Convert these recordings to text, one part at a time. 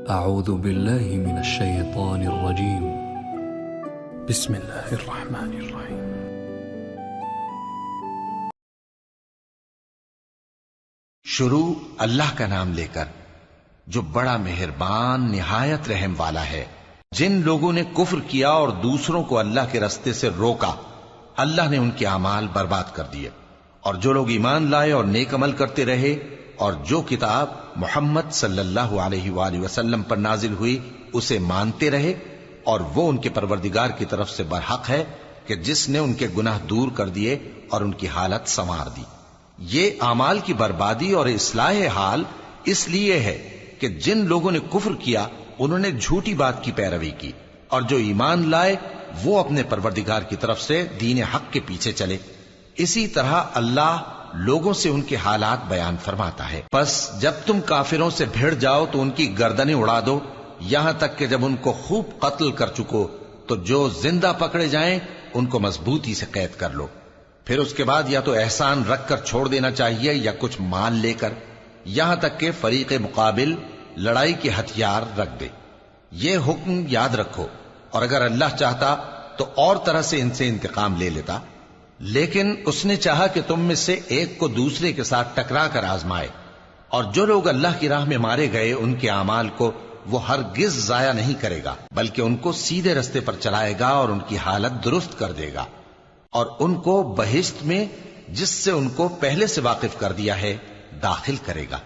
أعوذ بالله من الشيطان الرجيم. بسم الله الرحمن الرحيم. شروع اللہ کا نام لے کر جو بڑا مہربان نہایت رحم والا ہے۔ جن لوگوں نے کفر کیا اور دوسروں کو اللہ کے رستے سے روکا، اللہ نے ان کے اعمال برباد کر دیے، اور جو لوگ ایمان لائے اور نیک عمل کرتے رہے اور جو کتاب محمد صلی اللہ علیہ وآلہ وسلم پر نازل ہوئی اسے مانتے رہے، اور وہ ان کے پروردگار کی طرف سے برحق ہے کہ جس نے ان کے گناہ دور کر دیے اور ان کی حالت سنوار دی۔ یہ اعمال کی بربادی اور اصلاح حال اس لیے ہے کہ جن لوگوں نے کفر کیا انہوں نے جھوٹی بات کی پیروی کی، اور جو ایمان لائے وہ اپنے پروردگار کی طرف سے دین حق کے پیچھے چلے۔ اسی طرح اللہ لوگوں سے ان کے حالات بیان فرماتا ہے۔ پس جب تم کافروں سے بھیڑ جاؤ تو ان کی گردنیں اڑا دو، یہاں تک کہ جب ان کو خوب قتل کر چکو تو جو زندہ پکڑے جائیں ان کو مضبوطی سے قید کر لو۔ پھر اس کے بعد یا تو احسان رکھ کر چھوڑ دینا چاہیے یا کچھ مال لے کر، یہاں تک کہ فریق مقابل لڑائی کے ہتھیار رکھ دے۔ یہ حکم یاد رکھو، اور اگر اللہ چاہتا تو اور طرح سے ان سے انتقام لے لیتا، لیکن اس نے چاہا کہ تم میں سے ایک کو دوسرے کے ساتھ ٹکرا کر آزمائے۔ اور جو لوگ اللہ کی راہ میں مارے گئے ان کے اعمال کو وہ ہرگز ضائع نہیں کرے گا، بلکہ ان کو سیدھے رستے پر چلائے گا اور ان کی حالت درست کر دے گا، اور ان کو بہشت میں جس سے ان کو پہلے سے واقف کر دیا ہے داخل کرے گا۔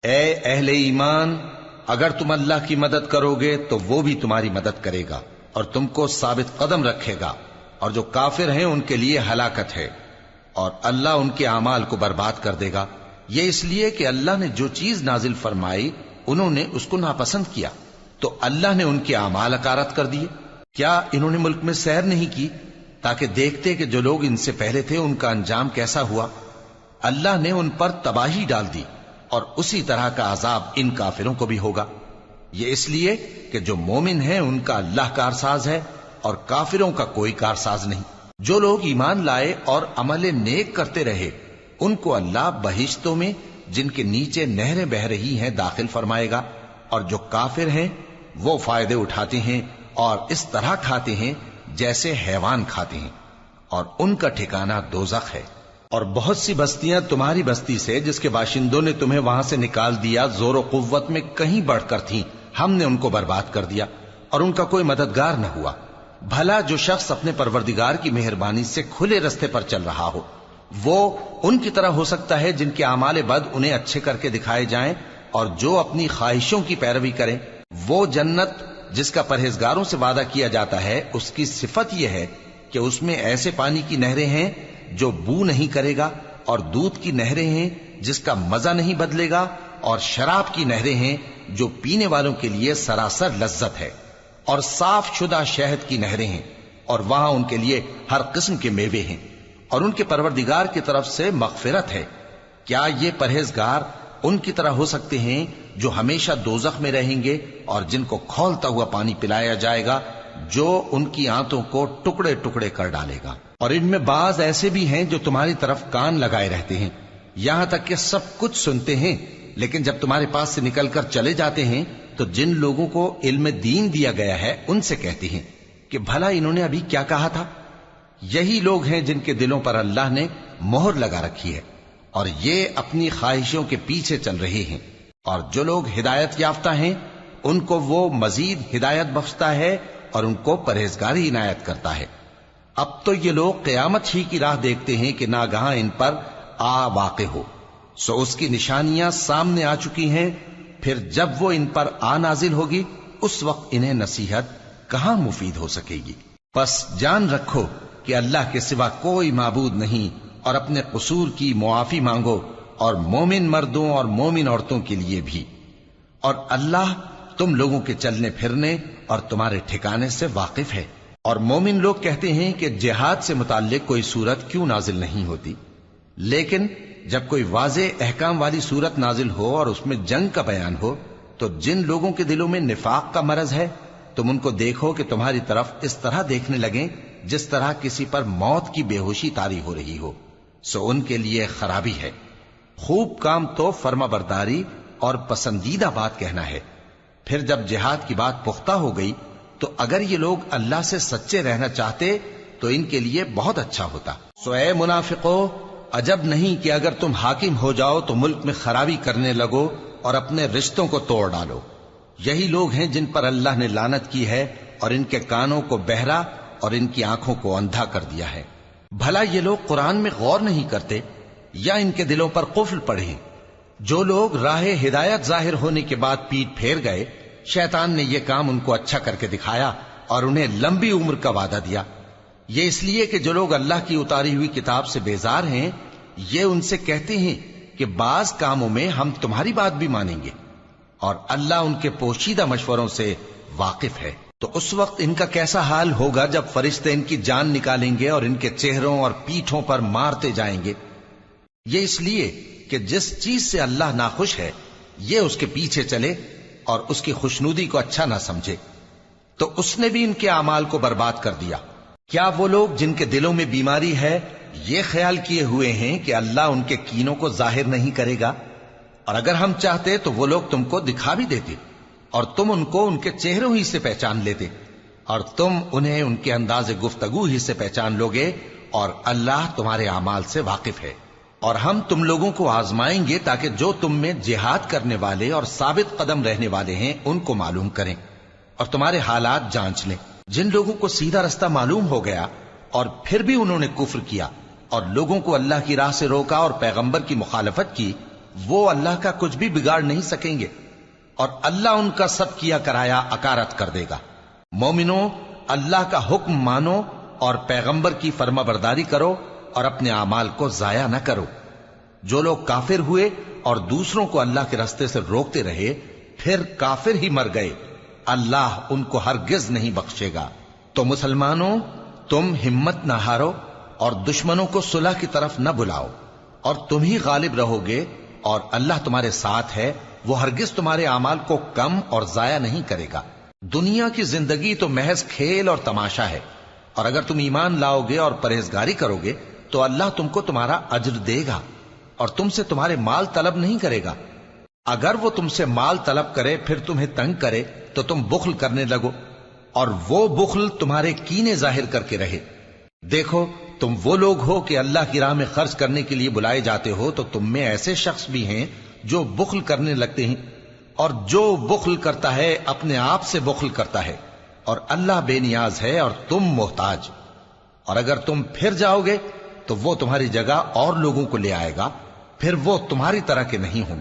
اے اہل ایمان، اگر تم اللہ کی مدد کرو گے تو وہ بھی تمہاری مدد کرے گا اور تم کو ثابت قدم رکھے گا، اور جو کافر ہیں ان کے لیے ہلاکت ہے، اور اللہ ان کے اعمال کو برباد کر دے گا۔ یہ اس لیے کہ اللہ نے جو چیز نازل فرمائی انہوں نے اس کو ناپسند کیا، تو اللہ نے ان کے اعمال اکارت کر دیے۔ کیا انہوں نے ملک میں سیر نہیں کی تاکہ دیکھتے کہ جو لوگ ان سے پہلے تھے ان کا انجام کیسا ہوا؟ اللہ نے ان پر تباہی ڈال دی، اور اسی طرح کا عذاب ان کافروں کو بھی ہوگا۔ یہ اس لیے کہ جو مومن ہیں ان کا اللہ کارساز ہے اور کافروں کا کوئی کارساز نہیں۔ جو لوگ ایمان لائے اور عمل نیک کرتے رہے ان کو اللہ بہشتوں میں جن کے نیچے نہریں بہ رہی ہیں داخل فرمائے گا، اور جو کافر ہیں وہ فائدے اٹھاتے ہیں اور اس طرح کھاتے ہیں جیسے حیوان کھاتے ہیں، اور ان کا ٹھکانہ دوزخ ہے۔ اور بہت سی بستیاں تمہاری بستی سے جس کے باشندوں نے تمہیں وہاں سے نکال دیا زور و قوت میں کہیں بڑھ کر تھیں، ہم نے ان کو برباد کر دیا اور ان کا کوئی مددگار نہ ہوا۔ بھلا جو شخص اپنے پروردگار کی مہربانی سے کھلے رستے پر چل رہا ہو وہ ان کی طرح ہو سکتا ہے جن کے اعمال بد انہیں اچھے کر کے دکھائے جائیں، اور جو اپنی خواہشوں کی پیروی کریں وہ جنت جس کا پرہیزگاروں سے وعدہ کیا جاتا ہے اس کی صفت یہ ہے کہ اس میں ایسے پانی کی نہریں ہیں جو بو نہیں کرے گا، اور دودھ کی نہریں ہیں جس کا مزہ نہیں بدلے گا، اور شراب کی نہریں ہیں جو پینے والوں کے لیے سراسر لذت ہے، اور صاف شدہ شہد کی نہریں ہیں، اور وہاں ان کے لیے ہر قسم کے میوے ہیں، اور ان کے پروردگار کی طرف سے مغفرت ہے۔ کیا یہ پرہیزگار ان کی طرح ہو سکتے ہیں جو ہمیشہ دوزخ میں رہیں گے اور جن کو کھولتا ہوا پانی پلایا جائے گا جو ان کی آنتوں کو ٹکڑے ٹکڑے کر ڈالے گا؟ اور ان میں بعض ایسے بھی ہیں جو تمہاری طرف کان لگائے رہتے ہیں، یہاں تک کہ سب کچھ سنتے ہیں، لیکن جب تمہارے پاس سے نکل کر چلے جاتے ہیں تو جن لوگوں کو علم دین دیا گیا ہے ان سے کہتے ہیں کہ بھلا انہوں نے ابھی کیا کہا تھا؟ یہی لوگ ہیں جن کے دلوں پر اللہ نے مہر لگا رکھی ہے، اور یہ اپنی خواہشوں کے پیچھے چل رہے ہیں۔ اور جو لوگ ہدایت یافتہ ہیں ان کو وہ مزید ہدایت بخشتا ہے اور ان کو پرہیزگاری عنایت کرتا ہے۔ اب تو یہ لوگ قیامت ہی کی راہ دیکھتے ہیں کہ ناگہاں ان پر آ واقع ہو، سو اس کی نشانیاں سامنے آ چکی ہیں، پھر جب وہ ان پر آ نازل ہوگی اس وقت انہیں نصیحت کہاں مفید ہو سکے گی۔ پس جان رکھو کہ اللہ کے سوا کوئی معبود نہیں، اور اپنے قصور کی معافی مانگو، اور مومن مردوں اور مومن عورتوں کے لیے بھی۔ اور اللہ تم لوگوں کے چلنے پھرنے اور تمہارے ٹھکانے سے واقف ہے۔ اور مومن لوگ کہتے ہیں کہ جہاد سے متعلق کوئی سورت کیوں نازل نہیں ہوتی، لیکن جب کوئی واضح احکام والی سورت نازل ہو اور اس میں جنگ کا بیان ہو تو جن لوگوں کے دلوں میں نفاق کا مرض ہے تم ان کو دیکھو کہ تمہاری طرف اس طرح دیکھنے لگیں جس طرح کسی پر موت کی بے ہوشی طاری ہو رہی ہو، سو ان کے لیے خرابی ہے۔ خوب کام تو فرما برداری اور پسندیدہ بات کہنا ہے، پھر جب جہاد کی بات پختہ ہو گئی تو اگر یہ لوگ اللہ سے سچے رہنا چاہتے تو ان کے لیے بہت اچھا ہوتا۔ سو اے منافقو، عجب نہیں کہ اگر تم حاکم ہو جاؤ تو ملک میں خرابی کرنے لگو اور اپنے رشتوں کو توڑ ڈالو۔ یہی لوگ ہیں جن پر اللہ نے لعنت کی ہے اور ان کے کانوں کو بہرا اور ان کی آنکھوں کو اندھا کر دیا ہے۔ بھلا یہ لوگ قرآن میں غور نہیں کرتے یا ان کے دلوں پر قفل پڑے؟ جو لوگ راہ ہدایت ظاہر ہونے کے بعد پیٹ پھیر گئے، شیطان نے یہ کام ان کو اچھا کر کے دکھایا اور انہیں لمبی عمر کا وعدہ دیا۔ یہ اس لیے کہ جو لوگ اللہ کی اتاری ہوئی کتاب سے بیزار ہیں، یہ ان سے کہتے ہیں کہ بعض کاموں میں ہم تمہاری بات بھی مانیں گے، اور اللہ ان کے پوشیدہ مشوروں سے واقف ہے۔ تو اس وقت ان کا کیسا حال ہوگا جب فرشتے ان کی جان نکالیں گے اور ان کے چہروں اور پیٹھوں پر مارتے جائیں گے۔ یہ اس لیے کہ جس چیز سے اللہ ناخوش ہے یہ اس کے پیچھے چلے اور اس کی خوشنودی کو اچھا نہ سمجھے، تو اس نے بھی ان کے اعمال کو برباد کر دیا۔ کیا وہ لوگ جن کے دلوں میں بیماری ہے یہ خیال کیے ہوئے ہیں کہ اللہ ان کے کینوں کو ظاہر نہیں کرے گا؟ اور اگر ہم چاہتے تو وہ لوگ تم کو دکھا بھی دیتے اور تم ان کو ان کے چہروں ہی سے پہچان لیتے، اور تم انہیں ان کے انداز گفتگو ہی سے پہچان لوگے، اور اللہ تمہارے اعمال سے واقف ہے۔ اور ہم تم لوگوں کو آزمائیں گے تاکہ جو تم میں جہاد کرنے والے اور ثابت قدم رہنے والے ہیں ان کو معلوم کریں اور تمہارے حالات جانچ لیں۔ جن لوگوں کو سیدھا رستہ معلوم ہو گیا اور پھر بھی انہوں نے کفر کیا اور لوگوں کو اللہ کی راہ سے روکا اور پیغمبر کی مخالفت کی، وہ اللہ کا کچھ بھی بگاڑ نہیں سکیں گے، اور اللہ ان کا سب کیا کرایا اکارت کر دے گا۔ مومنو، اللہ کا حکم مانو اور پیغمبر کی فرما برداری کرو اور اپنے اعمال کو ضائع نہ کرو۔ جو لوگ کافر ہوئے اور دوسروں کو اللہ کے راستے سے روکتے رہے پھر کافر ہی مر گئے، اللہ ان کو ہرگز نہیں بخشے گا۔ تو مسلمانوں، تم ہمت نہ ہارو اور دشمنوں کو صلح کی طرف نہ بلاؤ، اور تم ہی غالب رہو گے، اور اللہ تمہارے ساتھ ہے، وہ ہرگز تمہارے اعمال کو کم اور ضائع نہیں کرے گا۔ دنیا کی زندگی تو محض کھیل اور تماشا ہے، اور اگر تم ایمان لاؤ گے اور پرہیزگاری کرو گے تو اللہ تم کو تمہارا اجر دے گا اور تم سے تمہارے مال طلب نہیں کرے گا۔ اگر وہ تم سے مال طلب کرے پھر تمہیں تنگ کرے تو تم بخل کرنے لگو، اور وہ بخل تمہارے کینے ظاہر کر کے رہے۔ دیکھو، تم وہ لوگ ہو کہ اللہ کی راہ میں خرچ کرنے کے لیے بلائے جاتے ہو، تو تم میں ایسے شخص بھی ہیں جو بخل کرنے لگتے ہیں، اور جو بخل کرتا ہے اپنے آپ سے بخل کرتا ہے، اور اللہ بے نیاز ہے اور تم محتاج۔ اور اگر تم پھر جاؤ گے تو وہ تمہاری جگہ اور لوگوں کو لے آئے گا، پھر وہ تمہاری طرح کے نہیں ہوں۔